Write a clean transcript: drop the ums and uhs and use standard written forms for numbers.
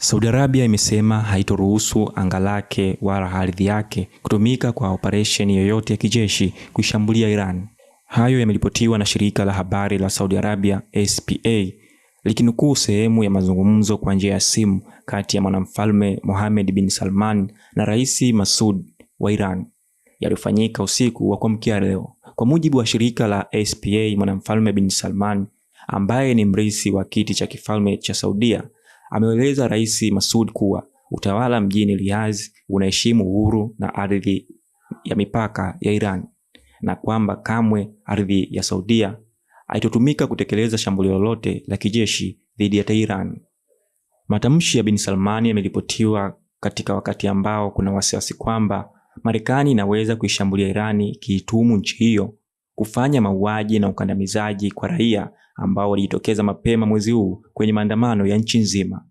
Saudi Arabia imesema haitoruhusu anga lake wala ardhi yake kutumika kwa operesheni yoyote ya kijeshi kuishambulia Iran. Hayo yameripotiwa na shirika la habari la Saudi Arabia SPA likinukuu sehemu ya mazungumzo kwa njia ya simu kati ya mwanamfalme Mohammed bin Salman na Rais Masoud wa Iran yaliyofanyika usiku wa kuamkia leo. Kwa mujibu wa shirika la SPA, mwanamfalme bin Salman ambaye ni mrithi wa kiti cha kifalme cha Saudia ameeleza Rais Masoud kuwa utawala mjini Riyadh unaheshimu uhuru na ardhi ya mipaka ya Iran na kwamba kamwe ardhi ya Saudia haitotumika kutekeleza shambulio lolote la kijeshi dhidi ya Tehran. Matamshi ya bin Salman yameripotiwa katika wakati ambao kuna wasiwasi kwamba Marekani inaweza kuishambulia Irani kiitumu nchi hiyo kufanya mauaji na ukandamizaji kwa raia ambao walijitokeza mapema mwezi huu kwenye maandamano ya nchi nzima.